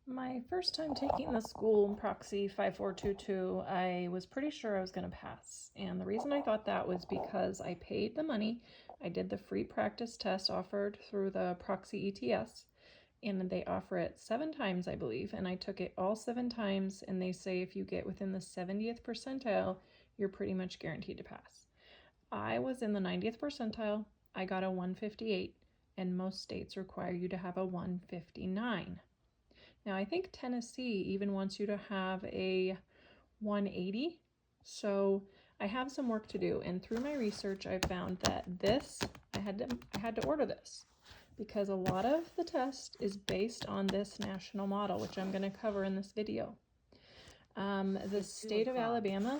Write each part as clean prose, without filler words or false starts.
My first time taking the school Proxy 5422, I was pretty sure I was going to pass. And the reason I thought that was because I paid the money. I did the free practice test offered through the Proxy ETS, and they offer it 7 times, I believe. And I took it all 7 times, and they say if you get within the 70th percentile, you're pretty much guaranteed to pass. I was in the 90th percentile. I got a 158, and most states require you to have a 159. Now, I think Tennessee even wants you to have a 180. So I have some work to do. And through my research, I found that I had to order this because a lot of the test is based on this national model, which I'm going to cover in this video. The state of Alabama,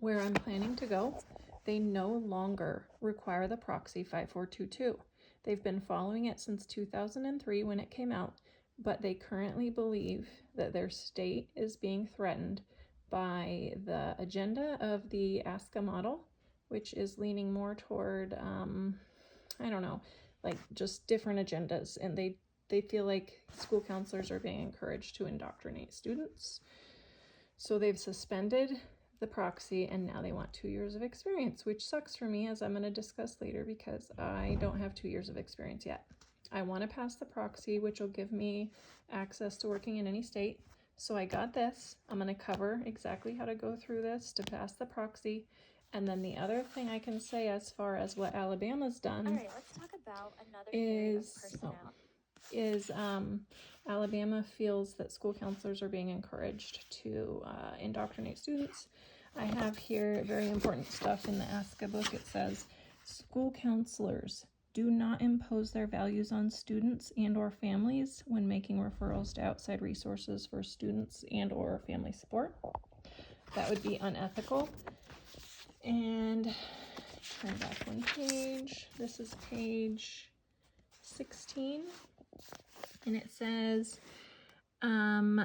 where I'm planning to go, they no longer require the Proxy 5422. They've been following it since 2003 when it came out, but they currently believe that their state is being threatened by the agenda of the ASCA model, which is leaning more toward, I don't know, like just different agendas. And they feel like school counselors are being encouraged to indoctrinate students. So they've suspended the proxy, and now they want 2 years of experience, which sucks for me, as I'm going to discuss later, because I don't have 2 years of experience yet. I want to pass the proxy, which will give me access to working in any state. So I got this. I'm going to cover exactly how to go through this to pass the proxy. And then the other thing I can say as far as what Alabama's done let's talk about another is Alabama feels that school counselors are being encouraged to indoctrinate students. I have here very important stuff in the ASCA book. It says, school counselors do not impose their values on students and or families when making referrals to outside resources for students and or family support. That would be unethical. And turn back one page. This is page 16. And it says,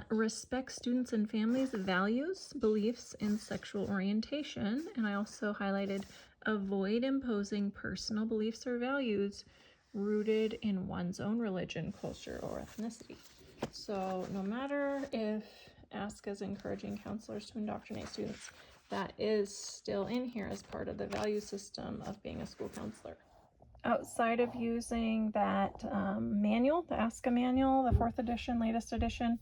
respect students and families' values, beliefs, and sexual orientation. And I also highlighted, avoid imposing personal beliefs or values rooted in one's own religion, culture, or ethnicity. So no matter if ASCA is encouraging counselors to indoctrinate students, that is still in here as part of the value system of being a school counselor. Outside of using that manual, the ASCA manual, the 4th edition, latest edition,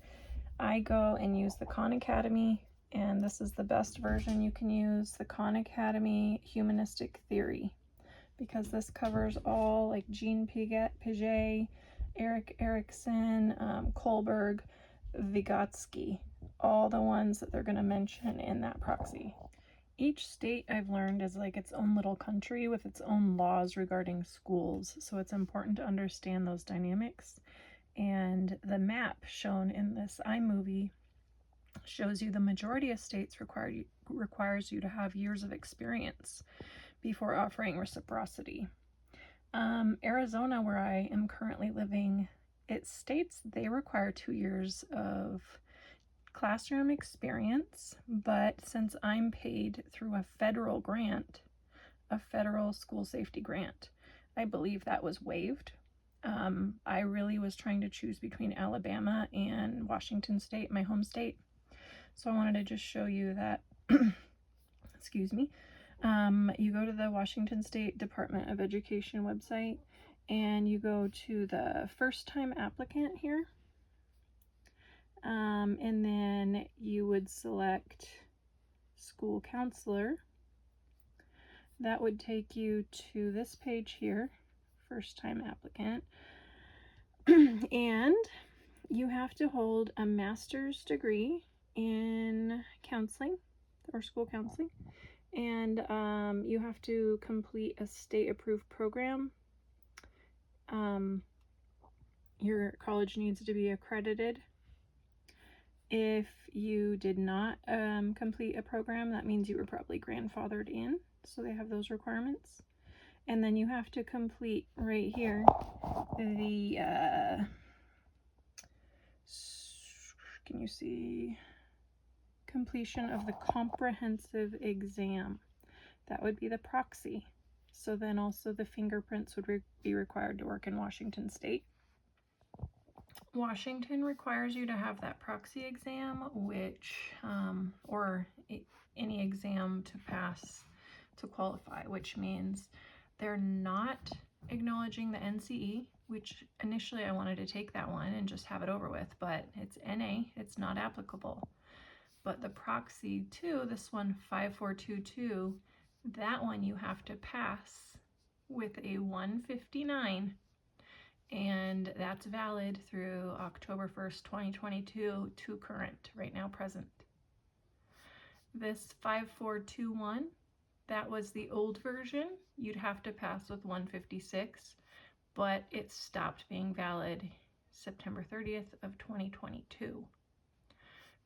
I go and use the Khan Academy, and this is the best version you can use, the Khan Academy Humanistic Theory, because this covers all like Jean Piaget, Erik Erikson, Kohlberg, Vygotsky, all the ones that they're going to mention in that proxy. Each state, I've learned, is like its own little country with its own laws regarding schools, so it's important to understand those dynamics. And the map shown in this iMovie shows you the majority of states requires you to have years of experience before offering reciprocity. Arizona, where I am currently living, it states they require 2 years of classroom experience, but since I'm paid through a federal grant, a federal school safety grant, I believe that was waived. I really was trying to choose between Alabama and Washington State, my home state. So I wanted to just show you that, excuse me, you go to the Washington State Department of Education website, and you go to the first time applicant here. And then you would select school counselor. That would take you to this page here, first time applicant. And you have to hold a master's degree in counseling or school counseling. And you have to complete a state approved program. Your college needs to be accredited. If you did not complete a program, that means you were probably grandfathered in. So they have those requirements. And then you have to complete right here the, can you see, completion of the comprehensive exam. That would be the proxy. So then also the fingerprints would be required to work in Washington State. Washington requires you to have that proxy exam, which, any exam to pass to qualify, which means they're not acknowledging the NCE, which initially I wanted to take that one and just have it over with, but it's NA, it's not applicable. But the proxy 2, this one 5422, that one you have to pass with a 159, and that's valid through October 1st, 2022 to current, right now present. This 5421, that was the old version. You'd have to pass with 156, but it stopped being valid September 30th of 2022.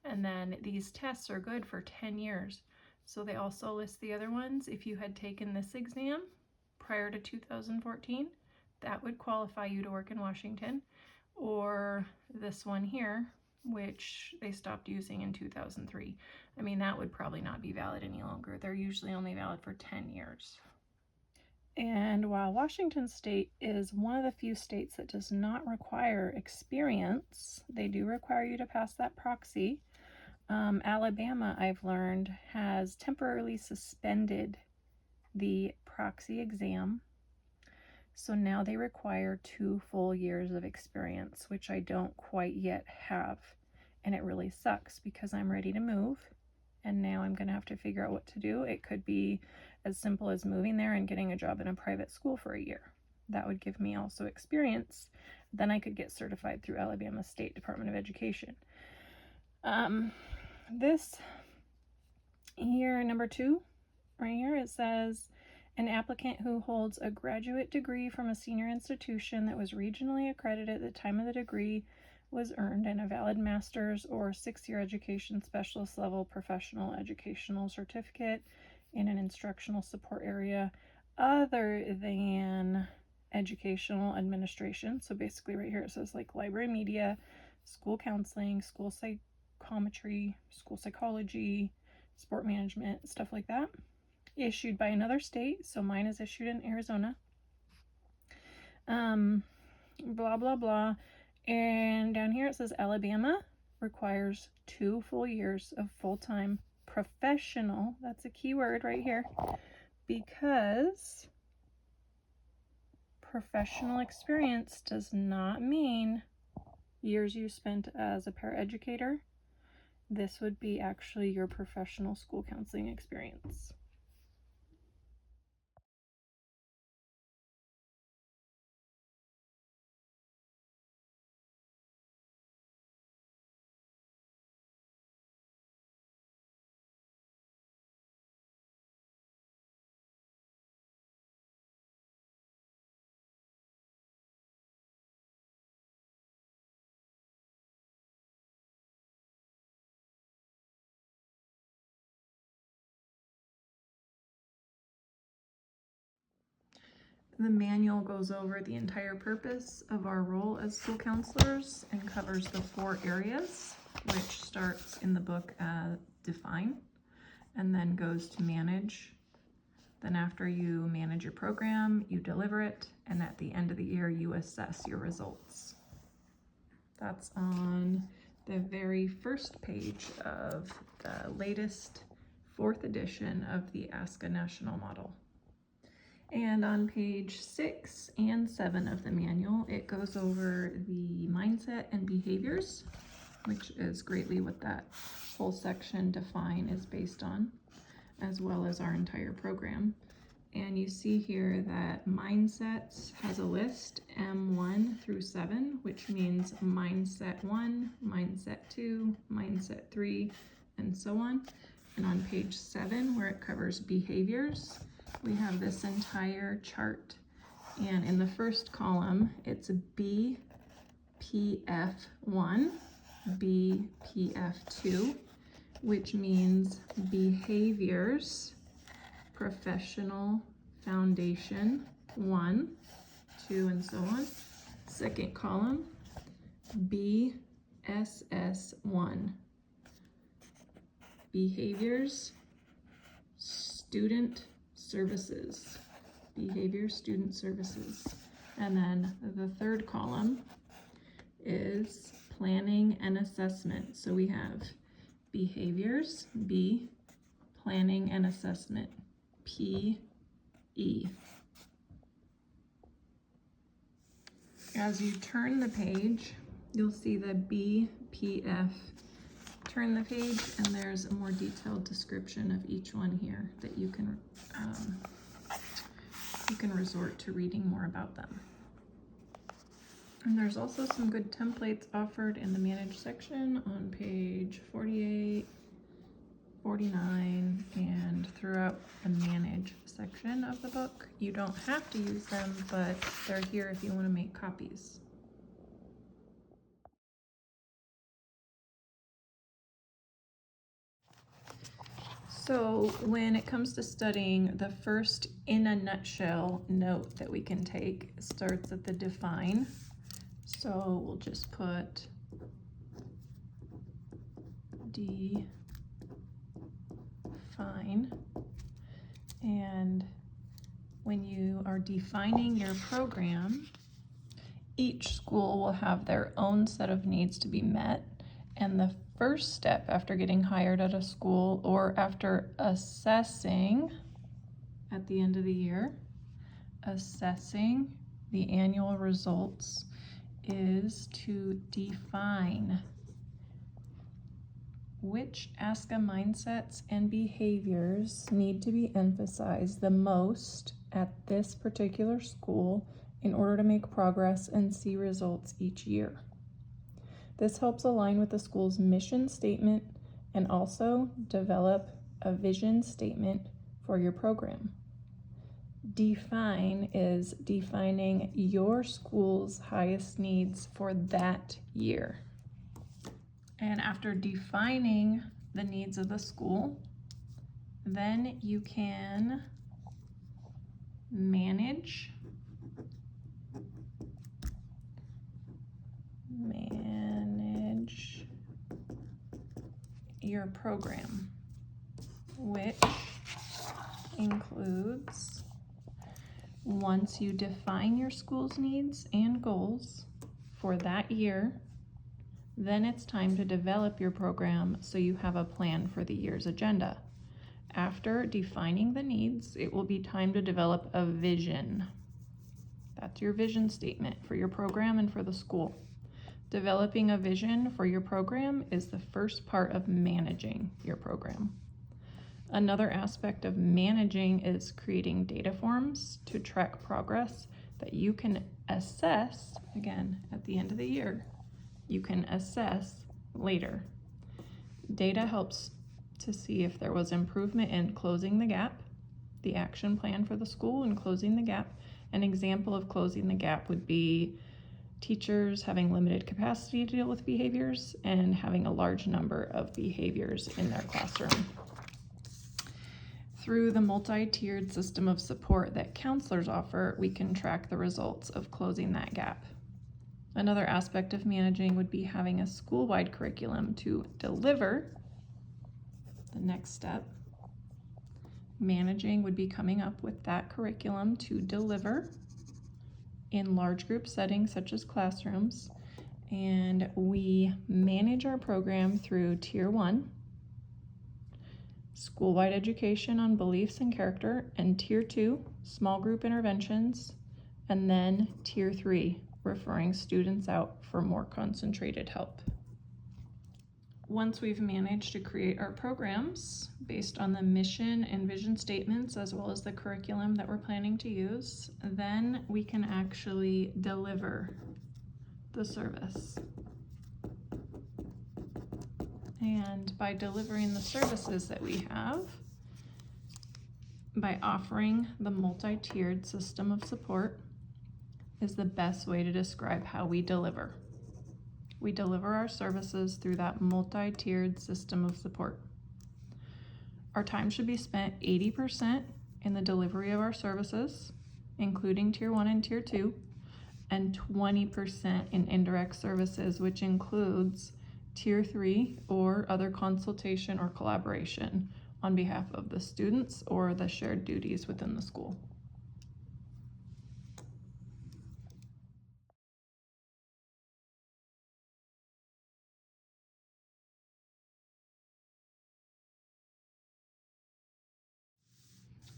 And then these tests are good for 10 years. So they also list the other ones. If you had taken this exam prior to 2014, that would qualify you to work in Washington. Or this one here, which they stopped using in 2003. I mean, that would probably not be valid any longer. They're usually only valid for 10 years. And while Washington State is one of the few states that does not require experience, they do require you to pass that proxy. Alabama, I've learned, has temporarily suspended the proxy exam. So now they require 2 full years of experience, which I don't quite yet have. And it really sucks because I'm ready to move. And now I'm going to have to figure out what to do. It could be as simple as moving there and getting a job in a private school for a year. That would give me also experience. Then I could get certified through Alabama State Department of Education. This here, number 2, right here, it says an applicant who holds a graduate degree from a senior institution that was regionally accredited at the time of the degree was earned, and a valid master's or 6-year education specialist level professional educational certificate in an instructional support area other than educational administration. So basically right here it says like library media, school counseling, school psychometry, school psychology, sport management, stuff like that. Issued by another state, so mine is issued in Arizona. Blah, blah, blah. And down here it says Alabama requires 2 full years of full-time professional, that's a key word right here, because professional experience does not mean years you spent as a paraeducator. This would be actually your professional school counseling experience. The manual goes over the entire purpose of our role as school counselors and covers the 4 areas, which starts in the book define and then goes to manage. Then after you manage your program, you deliver it, and at the end of the year, you assess your results. That's on the very first page of the latest 4th edition of the ASCA National Model. And on page 6 and 7 of the manual, it goes over the mindset and behaviors, which is greatly what that whole section define is based on, as well as our entire program. And you see here that mindsets has a list, M1 through 7, which means mindset 1, mindset 2, mindset 3, and so on. And on page 7, where it covers behaviors, we have this entire chart. And in the first column, it's BPF1, BPF2, which means behaviors, professional foundation 1, 2, and so on. Second column, BSS1, behaviors, student services, behavior, student services. And then the third column is planning and assessment. So we have behaviors, B, planning and assessment, P-E. As you turn the page, you'll see the BPF. Turn the page and there's a more detailed description of each one here that you can resort to reading more about them. And there's also some good templates offered in the Manage section on page 48, 49, and throughout the Manage section of the book. You don't have to use them, but they're here if you want to make copies. So when it comes to studying, the first in a nutshell note that we can take starts at the define. So we'll just put define. And when you are defining your program, each school will have their own set of needs to be met. And the first step after getting hired at a school or after assessing at the end of the year, assessing the annual results, is to define which ASCA mindsets and behaviors need to be emphasized the most at this particular school in order to make progress and see results each year. This helps align with the school's mission statement and also develop a vision statement for your program. Define is defining your school's highest needs for that year. And after defining the needs of the school, then you can manage your program, which includes, once you define your school's needs and goals for that year, then it's time to develop your program so you have a plan for the year's agenda. After defining the needs, it will be time to develop a vision. That's your vision statement for your program and for the school. Developing a vision for your program is the first part of managing your program. Another aspect of managing is creating data forms to track progress that you can assess, again, at the end of the year. You can assess later. Data helps to see if there was improvement in closing the gap, the action plan for the school and closing the gap. An example of closing the gap would be teachers having limited capacity to deal with behaviors and having a large number of behaviors in their classroom. Through the multi-tiered system of support that counselors offer, we can track the results of closing that gap. Another aspect of managing would be having a school-wide curriculum to deliver. The next step, managing, would be coming up with that curriculum to deliver in large group settings such as classrooms. And we manage our program through Tier 1, school-wide education on beliefs and character, and Tier 2, small group interventions, and then Tier 3, referring students out for more concentrated help. Once we've managed to create our programs based on the mission and vision statements as well as the curriculum that we're planning to use, then we can actually deliver the service. And by delivering the services that we have, by offering the multi-tiered system of support, is the best way to describe how we deliver. We deliver our services through that multi-tiered system of support. Our time should be spent 80% in the delivery of our services, including Tier 1 and Tier 2, and 20% in indirect services, which includes Tier 3 or other consultation or collaboration on behalf of the students or the shared duties within the school.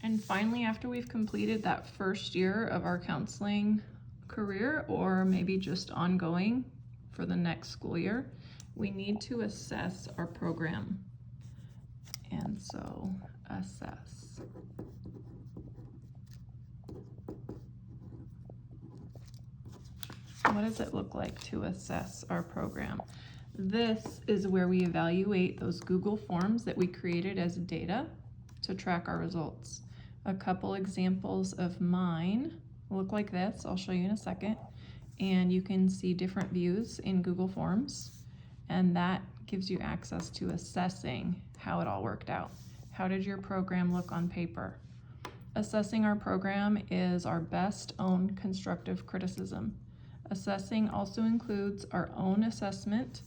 And finally, after we've completed that first year of our counseling career, or maybe just ongoing for the next school year, we need to assess our program. And so, assess. What does it look like to assess our program? This is where we evaluate those Google Forms that we created as data to track our results. A couple examples of mine look like this. I'll show you in a second. And you can see different views in Google Forms, and that gives you access to assessing how it all worked out. How did your program look on paper? Assessing our program is our best own constructive criticism. Assessing also includes our own assessment,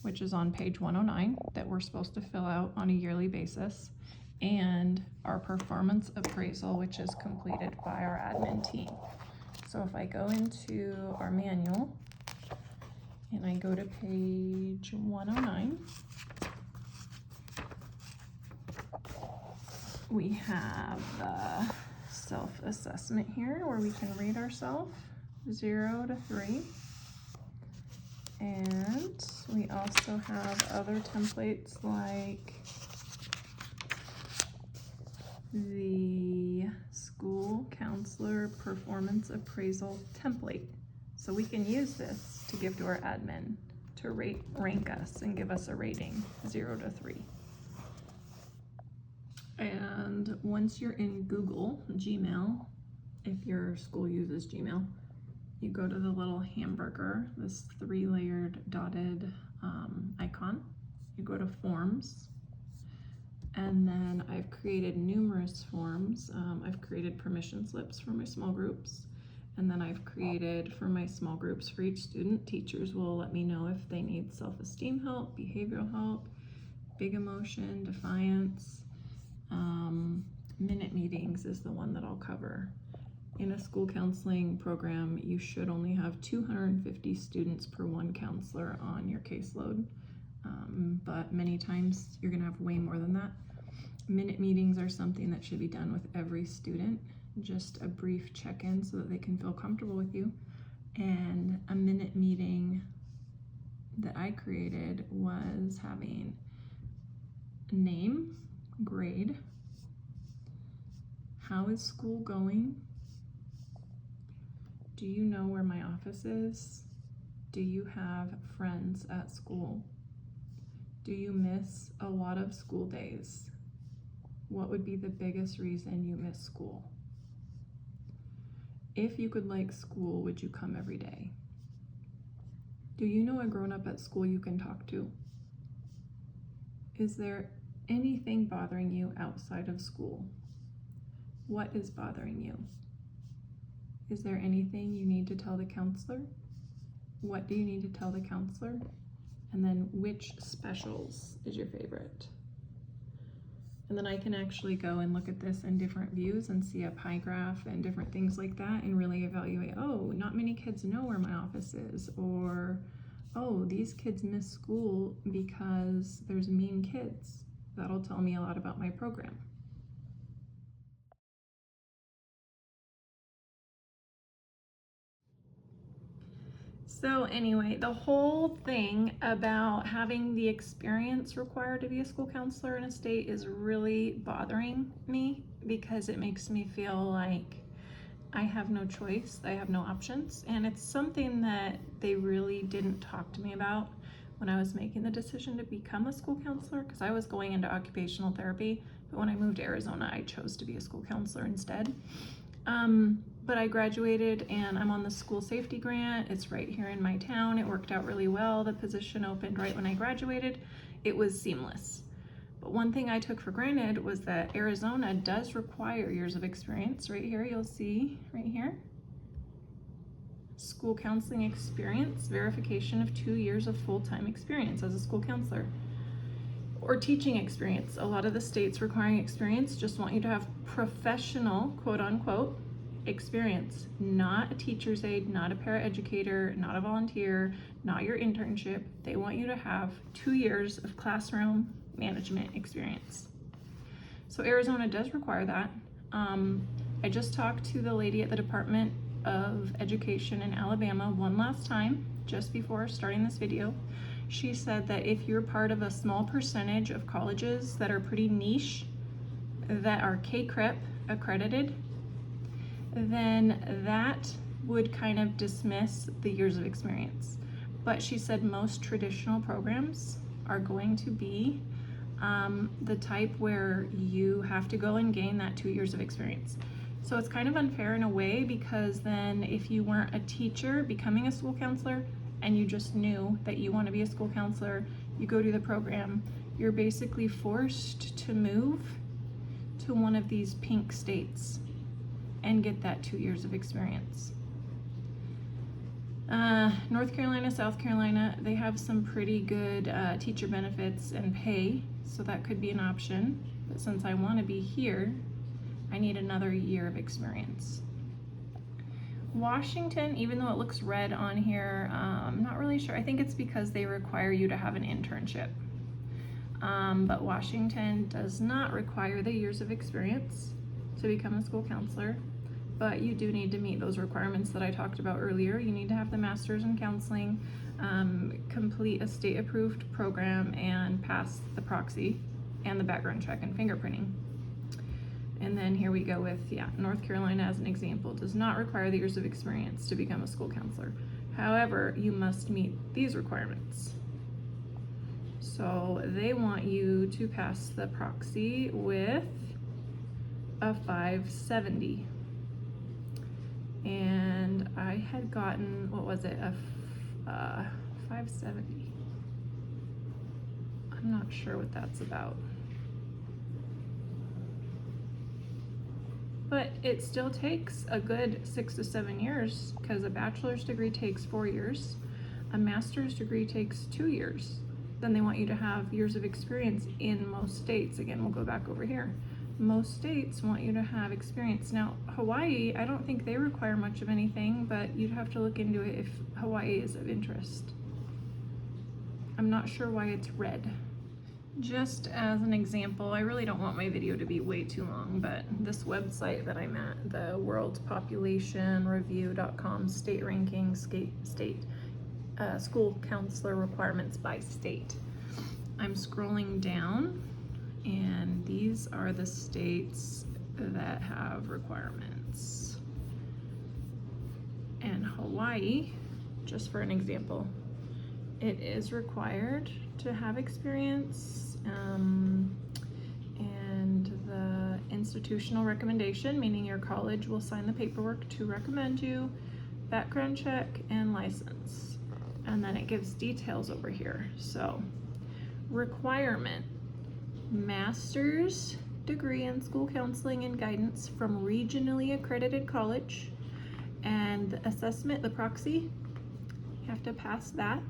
which is on page 109, that we're supposed to fill out on a yearly basis, and our performance appraisal, which is completed by our admin team. So if I go into our manual and I go to page 109, we have the self-assessment here where we can rate ourselves 0 to 3. And we also have other templates like the school counselor performance appraisal template. So we can use this to give to our admin to rank us and give us a rating 0 to 3. And once you're in Google Gmail, if your school uses Gmail, you go to the little hamburger, this 3-layered dotted icon. You go to Forms, and then I've created numerous forms. I've created permission slips for my small groups, and then I've created for my small groups for each student. Teachers will let me know if they need self-esteem help, behavioral help, big emotion, defiance. Minute meetings is the one that I'll cover. In a school counseling program, you should only have 250 students per one counselor on your caseload, but many times you're gonna have way more than that. Minute meetings are something that should be done with every student, just a brief check-in so that they can feel comfortable with you. And a minute meeting that I created was having name, grade, how is school going? Do you know where my office is? Do you have friends at school? Do you miss a lot of school days? What would be the biggest reason you miss school? If you could like school, would you come every day? Do you know a grown-up at school you can talk to? Is there anything bothering you outside of school? What is bothering you? Is there anything you need to tell the counselor? What do you need to tell the counselor? And then which specials is your favorite? And then I can actually go and look at this in different views and see a pie graph and different things like that and really evaluate, oh, not many kids know where my office is, or, oh, these kids miss school because there's mean kids. That'll tell me a lot about my program. So anyway, the whole thing about having the experience required to be a school counselor in a state is really bothering me because it makes me feel like I have no choice, I have no options, and it's something that they really didn't talk to me about when I was making the decision to become a school counselor, because I was going into occupational therapy, but when I moved to Arizona, I chose to be a school counselor instead. But I graduated and I'm on the school safety grant. It's right here in my town. It worked out really well. The position opened right when I graduated. It was seamless. But one thing I took for granted was that Arizona does require years of experience. Right here, you'll see right here, school counseling experience, verification of 2 years of full-time experience as a school counselor. Or teaching experience. A lot of the states requiring experience just want you to have professional, quote unquote, experience, not a teacher's aide, not a paraeducator, not a volunteer, not your internship. They want you to have 2 years of classroom management experience. So Arizona does require that. I just talked to the lady at the Department of Education in Alabama one last time, just before starting this video. She said that if you're part of a small percentage of colleges that are pretty niche, that are CACREP accredited, then that would kind of dismiss the years of experience. But she said most traditional programs are going to be the type where you have to go and gain that 2 years of experience. So it's kind of unfair in a way, because then if you weren't a teacher becoming a school counselor and you just knew that you want to be a school counselor, you go to the program, you're basically forced to move to one of these pink states and get that 2 years of experience. North Carolina, South Carolina, they have some pretty good teacher benefits and pay, so that could be an option. But since I want to be here, I need another year of experience. Washington, even though it looks red on here, I'm not really sure. I think it's because they require you to have an internship. But Washington does not require the years of experience to become a school counselor. But you do need to meet those requirements that I talked about earlier. You need to have the master's in counseling, complete a state-approved program, and pass the proxy and the background check and fingerprinting. And then here we go with, North Carolina as an example, does not require the years of experience to become a school counselor. However, you must meet these requirements. So they want you to pass the proxy with a 570. And I had gotten, what was it, a 570. I'm not sure what that's about. But it still takes a good 6 to 7 years, because a bachelor's degree takes 4 years, a master's degree takes 2 years. Then they want you to have years of experience in most states. Again, we'll go back over here. Most states want you to have experience. Now, Hawaii, I don't think they require much of anything, but you'd have to look into it if Hawaii is of interest. I'm not sure why it's red. Just as an example, I really don't want my video to be way too long, but this website that I'm at, the worldpopulationreview.com state ranking, school counselor requirements by state. I'm scrolling down, and these are the states that have requirements. And Hawaii, just for an example, it is required to have experience, and the institutional recommendation, meaning your college will sign the paperwork to recommend you, background check, and license. And then it gives details over here. So, requirement: master's degree in school counseling and guidance from regionally accredited college, and the assessment, the proxy, you have to pass that.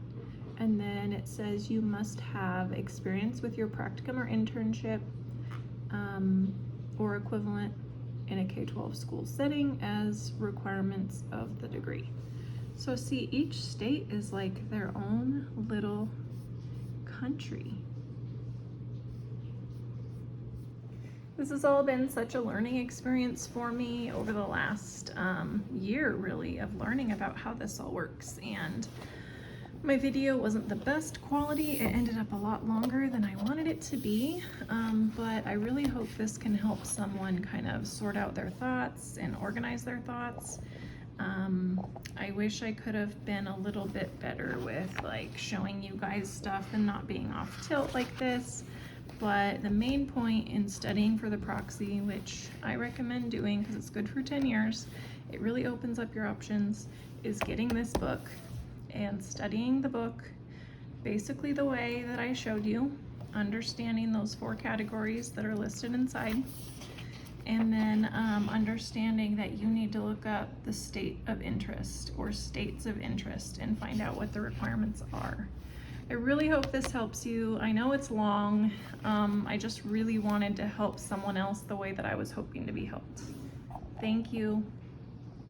And then it says you must have experience with your practicum or internship or equivalent in a K-12 school setting as requirements of the degree. So see, each state is like their own little country. This has all been such a learning experience for me over the last year, really, of learning about how this all works. And my video wasn't the best quality. It ended up a lot longer than I wanted it to be, but I really hope this can help someone kind of sort out their thoughts and organize their thoughts. I wish I could have been a little bit better with like showing you guys stuff and not being off tilt like this, but the main point in studying for the proxy, which I recommend doing because it's good for 10 years, it really opens up your options, is getting this book and studying the book basically the way that I showed you, understanding those 4 categories that are listed inside, and then understanding that you need to look up the state of interest or states of interest and find out what the requirements are. I really hope this helps you. I know it's long. I just really wanted to help someone else the way that I was hoping to be helped. Thank you.